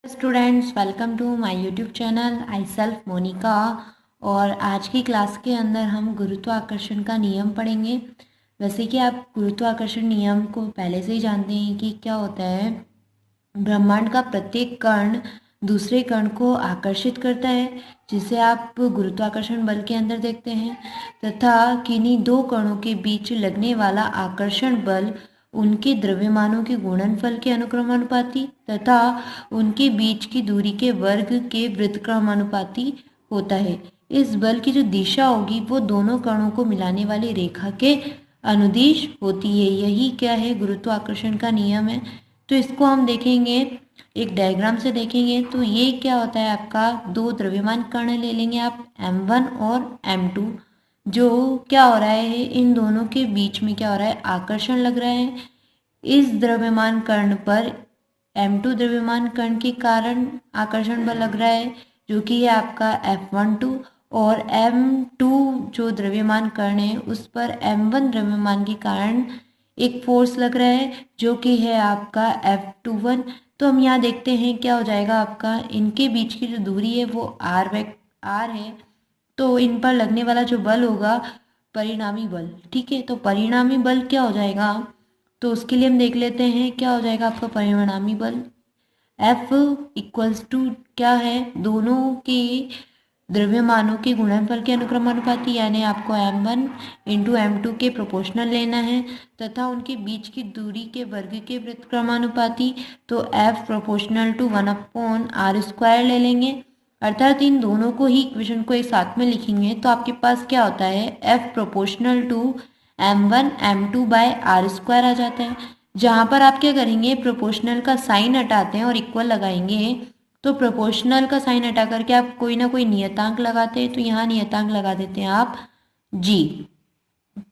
Students, welcome to my YouTube channel. I self Monika. और आज की क्लास के अंदर हम गुरुत्वाकर्षण का नियम पढ़ेंगे। वैसे कि आप गुरुत्वाकर्षण नियम को पहले से ही जानते हैं कि क्या होता है। ब्रह्मांड का प्रत्येक कण दूसरे कण को आकर्षित करता है, जिसे आप गुरुत्वाकर्षण बल के अंदर देखते हैं, तथा किन्हीं दो कणों के बीच लगने वाला आकर्षण बल उनके द्रव्यमानों के गुणनफल के अनुक्रमानुपाती तथा उनके बीच की दूरी के वर्ग के व्युत्क्रमानुपाती होता है। इस बल की जो दिशा होगी वो दोनों कणों को मिलाने वाली रेखा के अनुदिश होती है। यही क्या है, गुरुत्वाकर्षण का नियम है। तो इसको हम देखेंगे, एक डायग्राम से देखेंगे। तो ये क्या होता है, आपका दो द्रव्यमान कण ले लेंगे आप, m1 और m2। जो क्या हो रहा है, इन दोनों के बीच में क्या हो रहा है, आकर्षण लग रहा है। इस द्रव्यमान कण पर m2 द्रव्यमान कण के कारण आकर्षण बल लग रहा है, जो कि है आपका F12। और m2 जो द्रव्यमान कण है उस पर m1 द्रव्यमान के कारण एक फोर्स लग रहा है, जो कि है आपका F21। तो हम यहाँ देखते हैं क्या हो जाएगा, आपका इनके बीच की जो दूरी है वो r है। तो इन पर लगने वाला जो बल होगा, परिणामी बल, ठीक है। तो परिणामी बल क्या हो जाएगा, तो उसके लिए हम देख लेते हैं क्या हो जाएगा आपका परिणामी बल। F इक्वल्स टू क्या है, दोनों के द्रव्यमानों के गुणनफल के अनुक्रमानुपाती, यानी आपको m1 इंटू m2 के प्रोपोर्शनल लेना है, तथा उनके बीच की दूरी के वर्ग के व्युत्क्रमानुपाती। तो F प्रोपोर्शनल टू 1/r² ले लेंगे, अर्थात इन दोनों को ही इक्वेशन को एक साथ में लिखेंगे तो आपके पास क्या होता है, F proportional to m1 m2 by r² आ जाता है। जहाँ पर आप क्या करेंगे, प्रोपोर्शनल का साइन हटाते हैं और इक्वल लगाएंगे। तो प्रोपोर्शनल का साइन हटा करके आप कोई ना कोई नियतांक लगाते हैं, तो यहाँ नियतांक लगा देते हैं आप g।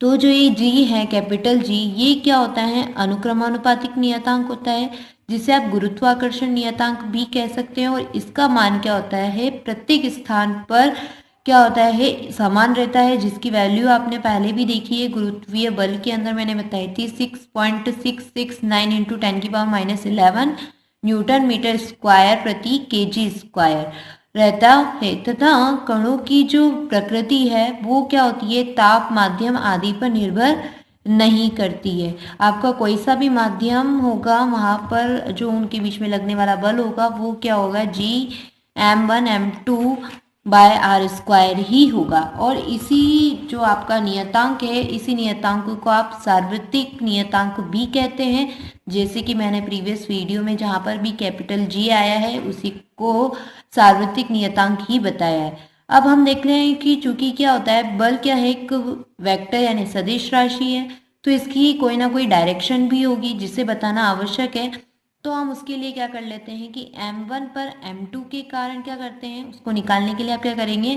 तो जो ये g है, कैपिटल G, ये क्या होता है, अनुक्रमानुपातिक नियतांक होता है, जिसे आप गुरुत्वाकर्षण नियतांक भी कह सकते हैं। और इसका मान क्या होता है, प्रत्येक स्थान पर क्या होता है, समान रहता है, जिसकी वैल्यू आपने पहले भी देखी है गुरुत्वीय बल के अंदर, मैंने बताई थी 6.669 इंटू 10⁻11 न्यूटन मीटर स्क्वायर प्रति केजी स्क्वायर रहता है। तथा कणों की जो प्रकृति है वो क्या होती है, ताप, माध्यम आदि पर निर्भर नहीं करती है। आपका कोई सा भी माध्यम होगा, वहाँ पर जो उनके बीच में लगने वाला बल होगा वो क्या होगा, Gm1 m2 बाय r² ही होगा। और इसी जो आपका नियतांक है, इसी नियतांक को आप सार्वत्रिक नियतांक भी कहते हैं, जैसे कि मैंने प्रीवियस वीडियो में जहाँ पर भी कैपिटल G आया है उसी को सार्वत्रिक नियतांक ही बताया है। अब हम देख रहे हैं कि चूंकि क्या होता है, बल क्या है, एक वेक्टर यानी सदिश राशि है, तो इसकी कोई ना कोई डायरेक्शन भी होगी जिसे बताना आवश्यक है। तो हम उसके लिए क्या कर लेते हैं कि m1 पर m2 के कारण क्या करते हैं, उसको निकालने के लिए आप क्या करेंगे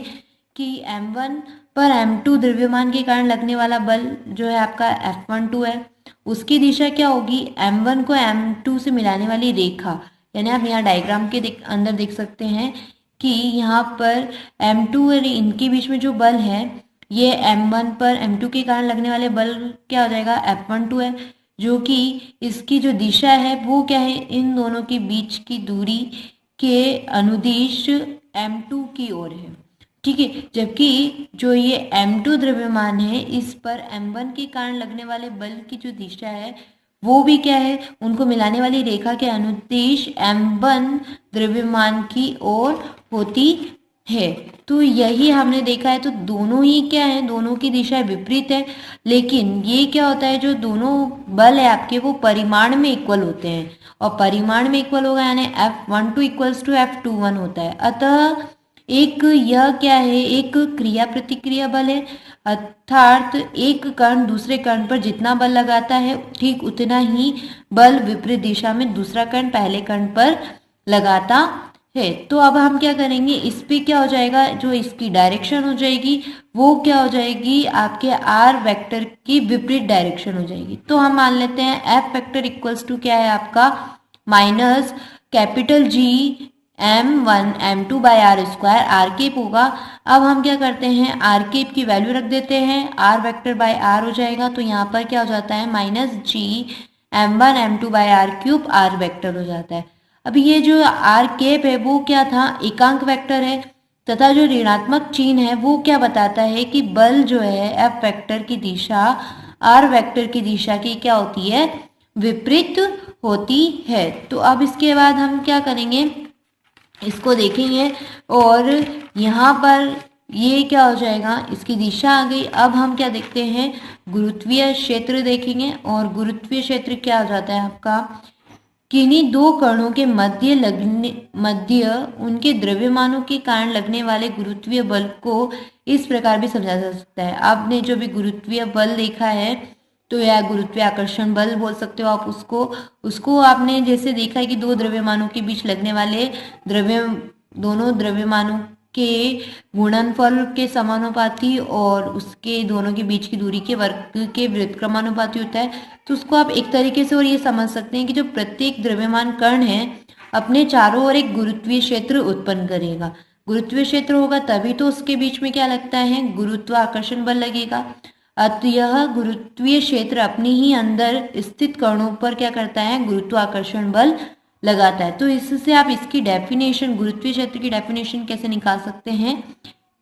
कि m1 पर m2 द्रव्यमान के कारण लगने वाला बल जो है आपका F12 है, उसकी दिशा क्या होगी, m1 को m2 से मिलाने वाली रेखा, यानी आप यहाँ डायग्राम के अंदर देख सकते हैं कि यहाँ पर m2 और इनके बीच में जो बल है, ये m1 पर m2 के कारण लगने वाले बल क्या हो जाएगा, F12 है, जो कि इसकी जो दिशा है वो क्या है, इन दोनों के बीच की दूरी के अनुदिश m2 की ओर है, ठीक है। जबकि जो ये m2 द्रव्यमान है, इस पर m1 के कारण लगने वाले बल की जो दिशा है वो भी क्या है, उनको मिलाने वाली रेखा के अनुदिश m1 द्रव्यमान की ओर होती है। तो यही हमने देखा है। तो दोनों ही क्या है, दोनों की दिशा विपरीत है, लेकिन ये क्या होता है, जो दोनों बल है आपके वो परिमाण में इक्वल होते हैं, और परिमाण में इक्वल होगा यानी F12 इक्वल्स टू F21 होता है। अतः एक यह क्या है, एक क्रिया प्रतिक्रिया बल है, अर्थात एक कण दूसरे कण पर जितना बल लगाता है ठीक उतना ही बल विपरीत दिशा में दूसरा कण पहले कण पर लगाता है। तो अब हम क्या करेंगे, इस पे क्या हो जाएगा, जो इसकी डायरेक्शन हो जाएगी वो क्या हो जाएगी, आपके r वेक्टर की विपरीत डायरेक्शन हो जाएगी। तो हम मान लेते हैं F वेक्टर इक्वल्स टू क्या है आपका, minus capital G m1 m2 by r² R cap होगा। अब हम क्या करते हैं, आर केप की वैल्यू रख देते हैं, r वेक्टर बाय r हो जाएगा। तो यहाँ पर क्या हो जाता है, minus G m1 m2 by r³ r vector हो जाता है। अब ये जो आर कैप है वो क्या था, एकांक वेक्टर है, तथा जो ऋणात्मक चिन्ह है वो क्या बताता है कि बल जो है एफ वेक्टर की दिशा आर वेक्टर की दिशा की क्या होती है, विपरीत होती है। तो अब इसके बाद हम क्या करेंगे, इसको देखेंगे और यहाँ पर ये क्या हो जाएगा, इसकी दिशा आ गई। अब हम क्या देखते हैं, गुरुत्वीय क्षेत्र देखेंगे और गुरुत्वीय क्षेत्र क्या हो जाता है आपका, किन्हीं दो कणों के मध्य उनके द्रव्यमानों के कारण लगने वाले गुरुत्वीय बल को इस प्रकार भी समझा जा सकता है। आपने जो भी गुरुत्वीय बल देखा है तो या गुरुत्वीय आकर्षण बल बोल सकते हो आप उसको, उसको आपने जैसे देखा है कि दो द्रव्यमानों के बीच लगने वाले दोनों द्रव्यमानों के गुणनफल के समानुपाती और उसके दोनों के बीच की दूरी के वर्ग के व्युत्क्रमानुपाती होता है। तो उसको आप एक तरीके से और ये समझ सकते हैं कि जो प्रत्येक द्रव्यमान कण है अपने चारों ओर एक गुरुत्वीय क्षेत्र उत्पन्न करेगा। गुरुत्वीय क्षेत्र होगा तभी तो उसके बीच में क्या लगता है, गुरुत्वाकर्षण बल लगेगा। अतः गुरुत्वीय क्षेत्र अपने ही अंदर स्थित कणों पर क्या करता है, गुरुत्वाकर्षण बल लगाता है। तो इससे आप इसकी डेफिनेशन, गुरुत्वीय क्षेत्र की डेफिनेशन कैसे निकाल सकते हैं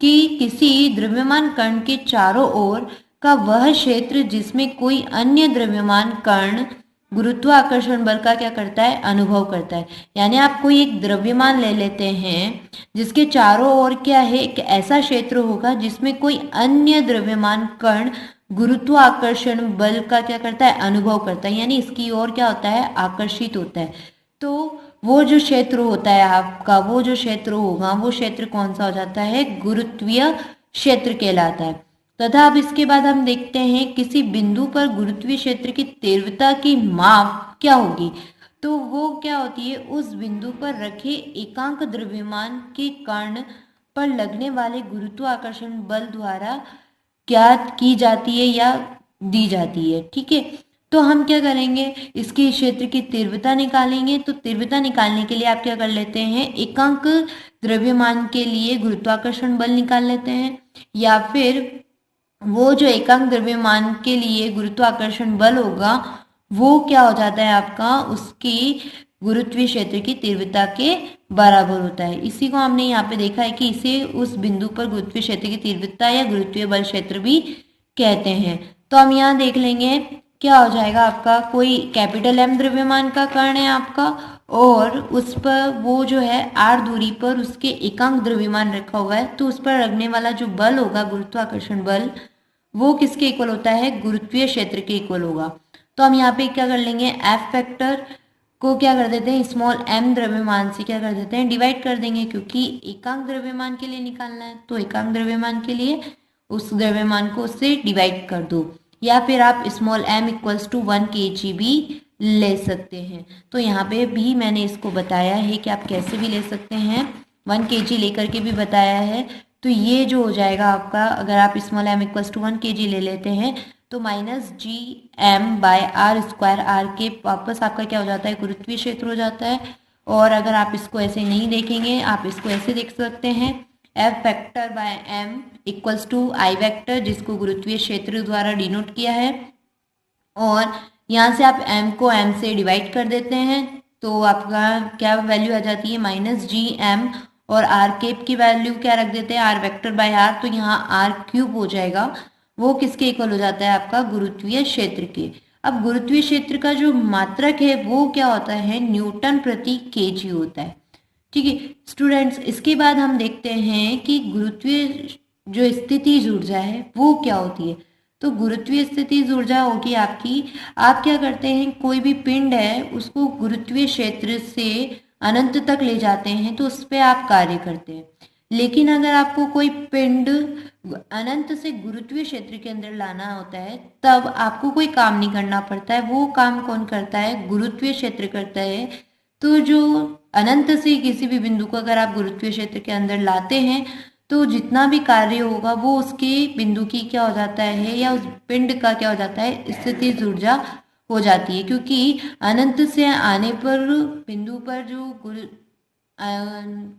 कि किसी द्रव्यमान कण के चारों ओर का वह क्षेत्र जिसमें कोई अन्य द्रव्यमान कण गुरुत्वाकर्षण बल का क्या करता है, अनुभव करता है। यानी आप कोई एक द्रव्यमान ले लेते हैं जिसके चारों ओर क्या है, एक ऐसा क्षेत्र होगा जिसमें कोई अन्य द्रव्यमान कण गुरुत्वाकर्षण बल का क्या करता है, अनुभव करता है, यानी इसकी ओर क्या होता है, आकर्षित होता है। तो वो जो क्षेत्र होता है आपका, वो जो क्षेत्र होगा वो क्षेत्र कौन सा हो जाता है, गुरुत्वीय क्षेत्र कहलाता है। तथा अब इसके बाद हम देखते हैं किसी बिंदु पर गुरुत्वीय क्षेत्र की तीव्रता की माप क्या होगी। तो वो क्या होती है, उस बिंदु पर रखे एकांक द्रव्यमान के कारण पर लगने वाले गुरुत्वाकर्षण बल द्वारा क्या की जाती है या दी जाती है। ठीक है, तो हम क्या करेंगे, इसके क्षेत्र की तीव्रता निकालेंगे। तो तीव्रता निकालने के लिए आप क्या कर लेते हैं, एकांक द्रव्यमान के लिए गुरुत्वाकर्षण बल निकाल लेते हैं, या फिर वो जो एकांक द्रव्यमान के लिए गुरुत्वाकर्षण बल होगा वो क्या हो जाता है आपका, उसकी गुरुत्वीय क्षेत्र की तीव्रता के बराबर होता है। इसी को हमने यहाँ पे देखा है कि इसे उस बिंदु पर गुरुत्वीय क्षेत्र की तीव्रता या गुरुत्वीय बल क्षेत्र भी कहते हैं। तो हम यहाँ देख लेंगे क्या हो जाएगा आपका, कोई कैपिटल एम द्रव्यमान का कण है आपका और उस पर वो जो है आर दूरी पर उसके एकांक द्रव्यमान रखा हुआ है, तो उस पर लगने वाला जो बल होगा गुरुत्वाकर्षण बल वो किसके इक्वल होता है, गुरुत्वीय क्षेत्र के इक्वल होगा। तो हम यहाँ पे क्या कर लेंगे, एफ वेक्टर को क्या कर देते हैं, स्मॉल एम द्रव्यमान से क्या कर देते हैं, डिवाइड कर देंगे, क्योंकि एकांक द्रव्यमान के लिए निकालना है तो एकांक द्रव्यमान के लिए उस द्रव्यमान को उससे डिवाइड कर दो, या फिर आप small M equals to 1 kg भी ले सकते हैं। तो यहाँ पे भी मैंने इसको बताया है कि आप कैसे भी ले सकते हैं, 1 kg लेकर के भी बताया है। तो ये जो हो जाएगा आपका, अगर आप small M equals to 1 kg ले लेते हैं तो -gm/r², आर के वापस आपका क्या हो जाता है, गुरुत्वीय क्षेत्र हो जाता है। और अगर आप इसको ऐसे नहीं देखेंगे, आप इसको ऐसे देख सकते हैं, F vector by M equals to I vector, जिसको गुरुत्वीय क्षेत्र द्वारा डिनोट किया है। और यहाँ से आप m को m से डिवाइड कर देते हैं तो आपका क्या वैल्यू आ जाती है, -gm, और r केप की वैल्यू क्या रख देते हैं, r वेक्टर बाय r, तो यहाँ r³ हो जाएगा, वो किसके इक्वल हो जाता है आपका, गुरुत्वीय क्षेत्र के। अब गुरुत्वीय क्षेत्र का जो मात्रक है वो क्या होता है, न्यूटन प्रति kg होता है। ठीक है स्टूडेंट्स, इसके बाद हम देखते हैं कि गुरुत्वीय जो स्थितिज ऊर्जा है वो क्या होती है। तो गुरुत्वीय स्थितिज ऊर्जा होगी आपकी, आप क्या करते हैं, कोई भी पिंड है उसको गुरुत्वीय क्षेत्र से अनंत तक ले जाते हैं तो उस पर आप कार्य करते हैं। लेकिन अगर आपको कोई पिंड अनंत से गुरुत्वीय क्षेत्र के अंदर लाना होता है तब आपको कोई काम नहीं करना पड़ता है, वो काम कौन करता है, गुरुत्वीय क्षेत्र करता है। तो जो अनंत से किसी भी बिंदु को अगर आप गुरुत्वीय क्षेत्र के अंदर लाते हैं तो जितना भी कार्य होगा वो उसके बिंदु की क्या हो जाता है, या उस पिंड का क्या हो जाता है, स्थितिज ऊर्जा हो जाती है। क्योंकि अनंत से आने पर बिंदु पर जो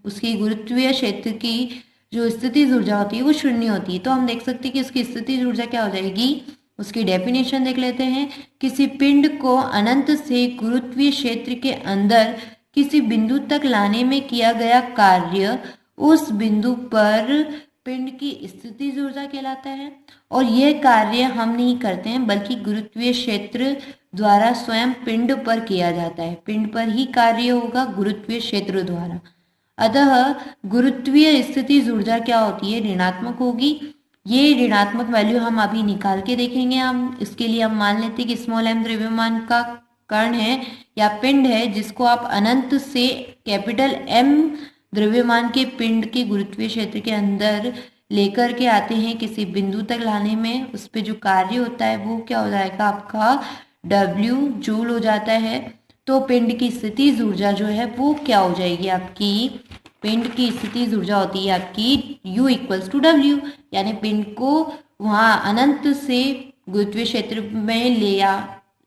उसकी गुरुत्वीय क्षेत्र की जो स्थितिज ऊर्जा होती है वो शून्य होती है। तो हम देख सकते हैं कि उसकी स्थितिज ऊर्जा क्या हो जाएगी, उसकी डेफिनेशन देख लेते हैं। किसी पिंड को अनंत से गुरुत्वीय क्षेत्र के अंदर किसी बिंदु तक लाने में किया गया कार्य उस बिंदु पर पिंड की स्थितिज ऊर्जा कहलाता है। और यह कार्य हम नहीं करते हैं बल्कि गुरुत्वीय क्षेत्र द्वारा स्वयं पिंड पर किया जाता है। पिंड पर ही कार्य होगा गुरुत्वीय क्षेत्र द्वारा। अतः गुरुत्वीय स्थितिज ऊर्जा क्या होती है, ऋणात्मक होगी। ये ऋणात्मक वैल्यू हम अभी निकाल के देखेंगे। हम इसके लिए हम मान लेते हैं कि स्मॉल m द्रव्यमान का कण है या पिंड है, जिसको आप अनंत से कैपिटल M द्रव्यमान के पिंड के गुरुत्वीय क्षेत्र के अंदर लेकर के आते हैं किसी बिंदु तक लाने में। उस पर जो कार्य होता है वो क्या हो जाएगा, आपका W जूल हो जाता है। तो पिंड की स्थितिज ऊर्जा जो है वो क्या हो जाएगी, आपकी पिंड की स्थितिज ऊर्जा होती है आपकी U इक्वल्स टू W, यानी पिंड को वहाँ अनंत से गुरुत्वीय क्षेत्र में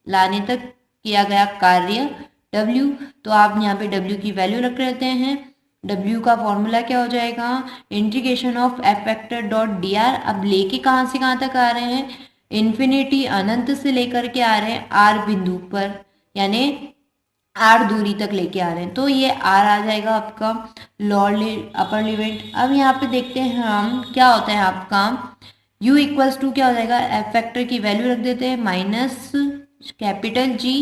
लाने तक किया गया कार्य W। तो आप यहाँ पे W की वैल्यू रख लेते हैं। W का फॉर्मूला क्या हो जाएगा, integration of F vector dot D are. अब लेके कहाँ से कहाँ तक आ रहे हैं, इन्फिनिटी अनंत से लेकर के आ रहे हैं R बिंदु पर, यानी R दूरी तक लेके आ रहे हैं। तो ये R आ जाएगा आपका लोअर अपर लिमिट। अब यहाँ पे देखते हैं हम क्या होता है आपका U इक्वल्स टू क्या हो जाएगा, एफ फैक्टर की वैल्यू रख देते हैं minus capital G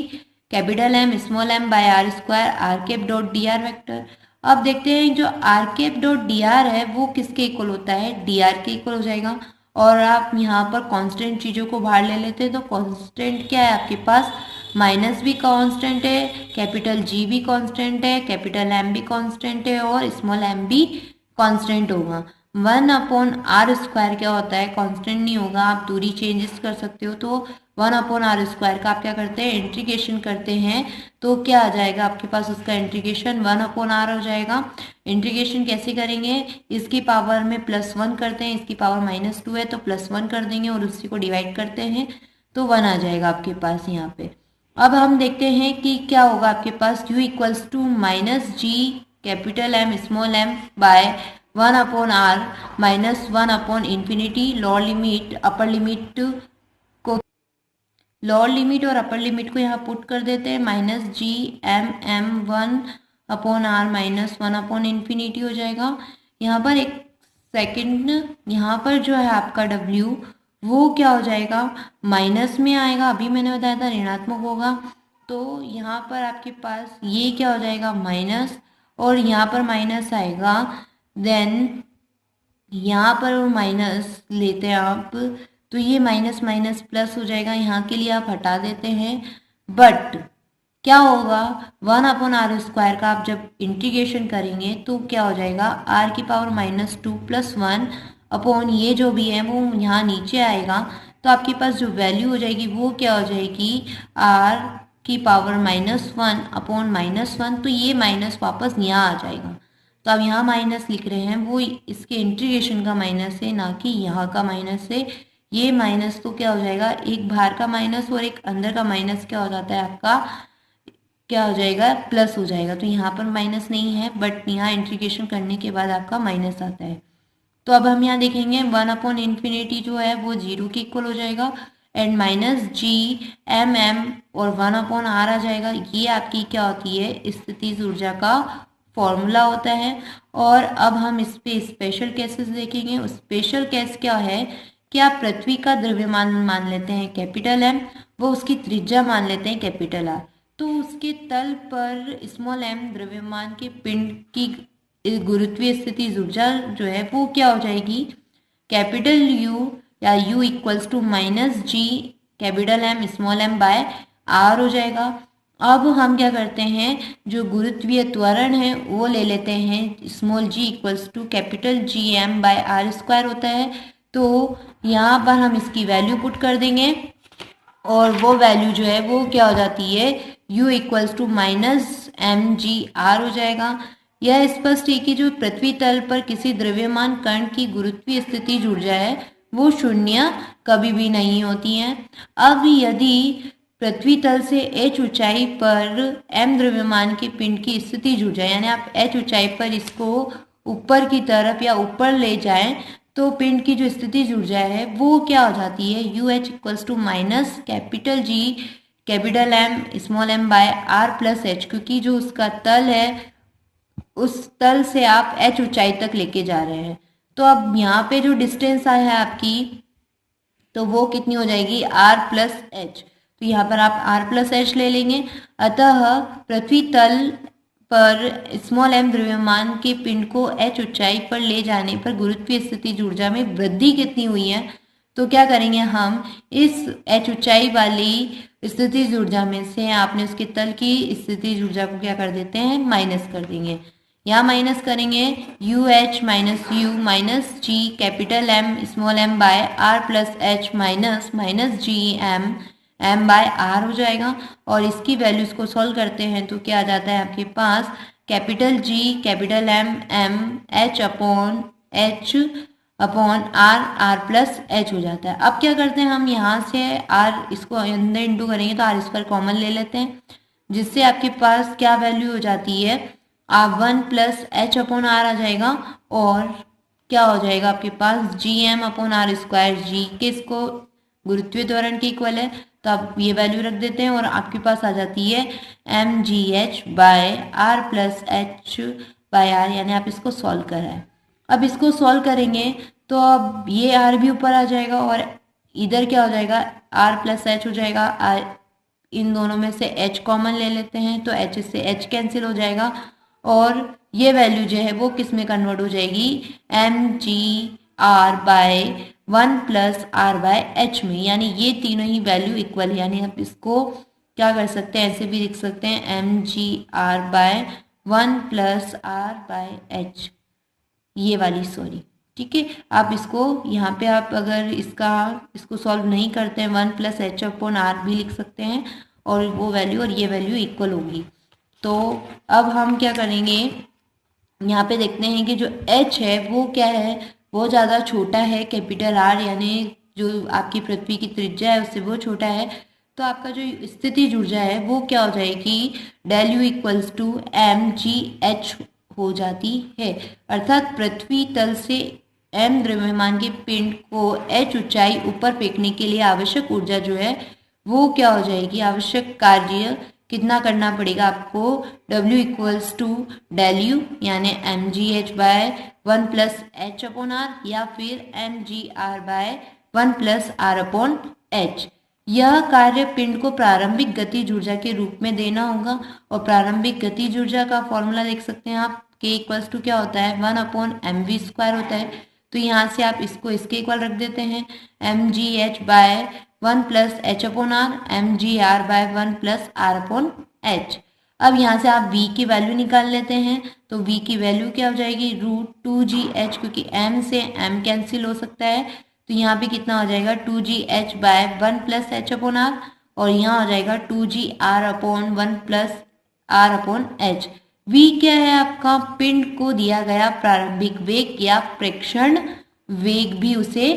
capital M small m by R square R cap dot D R vector. अब देखते हैं जो R cap dot D R है वो किसके इक्वल होता है, डी आर के इक्वल हो जाएगा। और आप यहाँ पर कांस्टेंट चीज़ों को बाहर ले लेते हैं तो कांस्टेंट क्या है आपके पास, माइनस भी कांस्टेंट है, कैपिटल G भी कांस्टेंट है, कैपिटल M भी कांस्टेंट है और स्मॉल m भी कांस्टेंट होगा। 1/r स्क्वायर क्या होता है, कांस्टेंट नहीं होगा, आप दूरी चेंजेस कर सकते हो। तो 1/r स्क्वायर का आप क्या करते हैं, इंटीग्रेशन करते हैं तो क्या आ जाएगा आपके पास, उसका इंटीग्रेशन 1/r हो जाएगा। इंटीग्रेशन कैसे करेंगे, इसकी पावर में +1 करते हैं, इसकी पावर -2 है तो +1 कर देंगे और उसी को डिवाइड करते हैं तो 1 आ जाएगा आपके पास यहाँ पे। अब हम देखते हैं कि क्या होगा आपके पास, U equals to -G capital M small m by 1/r minus 1 infinity lower limit upper limit को, लोअर लिमिट और अपर लिमिट को यहाँ पुट कर देते हैं, -G m 1/r minus 1 infinity हो जाएगा। यहाँ पर एक सेकंड, यहाँ पर जो है आपका W वो क्या हो जाएगा, माइनस में आएगा, अभी मैंने बताया था ऋणात्मक होगा। तो यहाँ पर आपके पास ये क्या हो जाएगा माइनस, और यहाँ पर माइनस आएगा, देन यहाँ पर माइनस लेते हैं आप तो ये माइनस माइनस प्लस हो जाएगा, यहाँ के लिए आप हटा देते हैं। बट क्या होगा, 1/r स्क्वायर का आप जब इंटीग्रेशन करेंगे तो क्या हो जाएगा, r की पावर -2 + 1 अपॉन ये जो भी है वो यहाँ नीचे आएगा। तो आपके पास जो वैल्यू हो जाएगी वो क्या हो जाएगी, r की पावर -1 अपॉन -1। तो ये माइनस वापस यहाँ आ जाएगा। तो अब यहाँ माइनस लिख रहे हैं वो इसके इंटीग्रेशन का माइनस है, ना कि यहाँ का माइनस है। ये माइनस तो क्या हो जाएगा, एक बाहर का माइनस और एक अंदर का माइनस क्या हो जाता है आपका, क्या हो जाएगा, प्लस हो जाएगा। तो यहाँ पर माइनस नहीं है बट यहाँ इंटीग्रेशन करने के बाद आपका माइनस आता है। तो अब हम यहाँ देखेंगे 1/इंफिनिटी जो है वो 0 के इक्वल हो जाएगा एंड -G m और 1/r आ जाएगा। ये आपकी क्या होती है, स्थितिज ऊर्जा का फॉर्मूला होता है। और अब हम इस पे स्पेशल केसेस देखेंगे। स्पेशल केस क्या है कि आप पृथ्वी का द्रव्यमान मान लेते हैं कैपिटल M, वो उसकी त्रिज्या मान लेते हैं कैपिटल R। तो उसके तल पर स्मॉल m द्रव्यमान के पिंड की गुरुत्वीय स्थिति ऊर्जा जो है वो क्या हो जाएगी, कैपिटल U या U equals to -G capital M small m by R हो जाएगा। अब हम क्या करते हैं, जो गुरुत्वीय त्वरण है वो ले लेते हैं, small g equals to capital GM by R square होता है। तो यहाँ पर हम इसकी वैल्यू पुट कर देंगे और वो वैल्यू जो है वो क्या हो जाती है, U इक्वल्स टू -mgr हो जाएगा। यह स्पष्ट है कि जो पृथ्वी तल पर किसी द्रव्यमान कण की गुरुत्वीय स्थिति ऊर्जा है वो शून्य कभी भी नहीं होती है। अब यदि पृथ्वी तल से h ऊंचाई पर m द्रव्यमान के पिंड की स्थिति ऊर्जा, यानी आप h ऊंचाई पर इसको ऊपर की तरफ या ऊपर ले जाएं तो पिंड की जो स्थिति ऊर्जा है वो क्या हो जाती है, UH equals to minus capital G capital M small M by R plus H, क्योंकि जो उसका तल है उस तल से आप एच ऊंचाई तक लेके जा रहे हैं। तो अब यहाँ पे जो डिस्टेंस आया है आपकी, तो वो कितनी हो जाएगी, आर प्लस एच। तो यहाँ पर आप आर प्लस एच ले लेंगे। अतः पृथ्वी तल पर स्मॉल एम द्रव्यमान के पिंड को एच ऊंचाई पर ले जाने पर गुरुत्वीय स्थितिज ऊर्जा में वृद्धि कितनी हुई है। तो क्या करेंगे हम, इस एच ऊंचाई वाली स्थितिज ऊर्जा में से आपने उसके तल की स्थितिज ऊर्जा को क्या कर देते हैं, माइनस कर देंगे। यहाँ माइनस करेंगे U H minus U minus G capital M small M by R plus H minus minus G M M by R हो जाएगा। और इसकी वैल्यूज को सॉल्व करते हैं तो क्या आ जाता है आपके पास, capital G capital M M H upon R R plus H हो जाता है। अब क्या करते हैं हम, यहाँ से आर इसको अंदर इंटू करेंगे तो आर स्क्वायर कॉमन ले लेते हैं, जिससे आपके पास क्या वैल्यू हो जाती है, आप 1 प्लस एच अपॉन आर आ जाएगा। और क्या हो जाएगा आपके पास, G M upon R square, G के इसको गुरुत्वीय त्वरण के इक्वल है, तो आप ये वैल्यू रख देते हैं और आपके पास आ जाती है M G H by R plus H by R, यानी आप इसको सॉल्व कर रहे हैं। अब इसको सॉल्व करेंगे तो अब ये आर भी ऊपर आ जाएगा और इधर क्या हो जाएगा, आर प्लस एच हो जाएगा। इन दोनों में से एच कॉमन ले लेते हैं तो एच से एच कैंसिल हो जाएगा और ये वैल्यू जो है वो किस में कन्वर्ट हो जाएगी, M G R by 1 plus R by H में, यानी ये तीनों ही वैल्यू इक्वल है। यानी आप इसको क्या कर सकते हैं, ऐसे भी लिख सकते हैं M G R by 1 plus R by H, ये वाली सॉरी, ठीक है। आप इसको यहाँ पे आप अगर इसको सॉल्व नहीं करते हैं 1 प्लस एच अपॉन आर भी लिख सकते हैं और वो वैल्यू और ये वैल्यू इक्वल होगी। तो अब हम क्या करेंगे, यहाँ पे देखते हैं कि जो एच है वो क्या है, वो ज़्यादा छोटा है कैपिटल आर, यानी जो आपकी पृथ्वी की त्रिज्या है उससे वो छोटा है। तो आपका जो स्थितिज ऊर्जा है वो क्या हो जाएगी, del U equals to M G H हो जाती है। अर्थात पृथ्वी तल से एम द्रव्यमान के पिंड को एच ऊंचाई ऊपर फेंकने के लिए आवश्यक ऊर्जा जो है वो क्या हो जाएगी, आवश्यक कार्य कितना करना पड़ेगा आपको, W equals to del U यानी M G H by 1 plus H upon R, या फिर M G R by 1 plus R upon H. यह कार्य पिंड को प्रारंभिक गतिज ऊर्जा के रूप में देना होगा और प्रारंभिक गतिज ऊर्जा का फॉर्मूला देख सकते हैं आप, K इक्वल्स टू क्या होता है, 1 अपॉन एम वी स्क्वायर होता है। तो यहाँ से आप इसको इसके इक्वल रख देते हैं, M G H by 1 plus H upon R, M G R by 1 plus R upon H. अब यहाँ से आप v की वैल्यू निकाल लेते हैं तो v की वैल्यू क्या हो जाएगी, रूट 2gh, क्योंकि m से m कैंसिल हो सकता है तो यहाँ पे कितना हो जाएगा 2gh by 1 plus H upon R, और यहाँ हो जाएगा 2gr upon 1 plus R upon H. v क्या है आपका, पिंड को दिया गया प्रारंभिक वेग या प्रेक्षण वेग भी उसे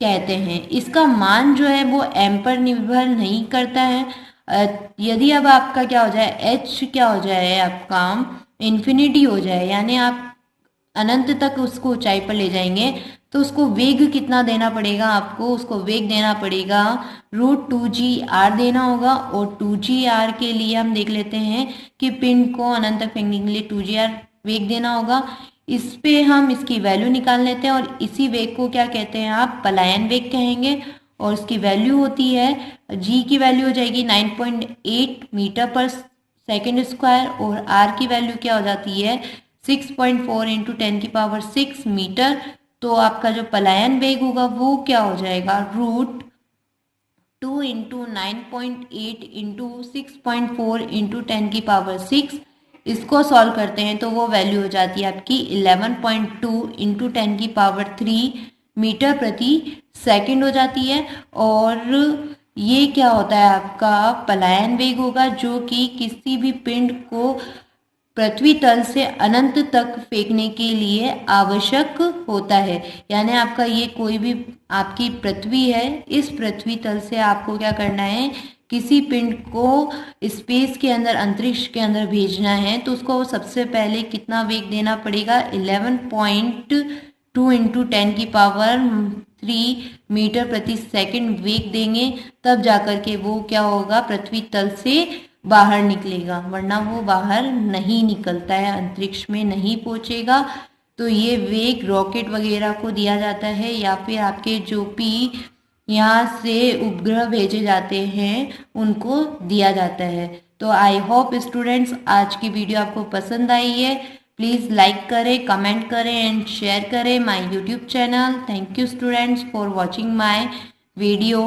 कहते हैं। इसका मान जो है वो m पर निर्भर नहीं करता है। यदि अब आपका क्या हो जाए, h क्या हो जाए आपका इन्फिनिटी हो जाए, यानी आप अनंत तक उसको ऊंचाई पर ले जाएंगे तो उसको वेग कितना देना पड़ेगा आपको, उसको वेग देना पड़ेगा रूट 2gr देना होगा। और 2gr के लिए हम देख लेते हैं कि पिंड को अनंत तक फेंकने के लिए 2gr वेग देना होगा। इस पे हम इसकी वैल्यू निकाल लेते हैं और इसी वेग को क्या कहते हैं आप, पलायन वेग कहेंगे। और इसकी वैल्यू होती है, g की वैल्यू हो जाएगी 9.8 मीटर पर सेकेंड स्क्वायर और r की वैल्यू क्या हो जाती है 6.4 इंटू 10 की पावर 6 मीटर। तो आपका जो पलायन वेग होगा वो क्या हो जाएगा, रूट 2 इंटू 9.8 इंटू 6.4 इंटू 10 की पावर 6। इसको सॉल्व करते हैं तो वो वैल्यू हो जाती है आपकी 11.2 इंटू 10 की पावर 3 मीटर प्रति सेकंड हो जाती है। और ये क्या होता है आपका पलायन वेग होगा, जो कि किसी भी पिंड को पृथ्वी तल से अनंत तक फेंकने के लिए आवश्यक होता है। यानी आपका ये कोई भी आपकी पृथ्वी है, इस पृथ्वी तल से आपको क्या करना है, किसी पिंड को स्पेस के अंदर अंतरिक्ष के अंदर भेजना है तो उसको सबसे पहले कितना वेग देना पड़ेगा, 11.2 इंटू 10 की पावर मीटर प्रति सेकंड वेग देंगे, तब जाकर के वो क्या होगा, पृथ्वी तल से बाहर निकलेगा, वरना वो बाहर नहीं निकलता है, अंतरिक्ष में नहीं पहुंचेगा। तो ये वेग रॉकेट वगैरह को दिया जाता है, या फिर आपके जो भी यहाँ से उपग्रह भेजे जाते हैं उनको दिया जाता है। तो आई होप स्टूडेंट्स आज की वीडियो आपको पसंद आई है। प्लीज़ लाइक करें, कमेंट करें एंड शेयर करें my YouTube channel. Thank you students for watching my video.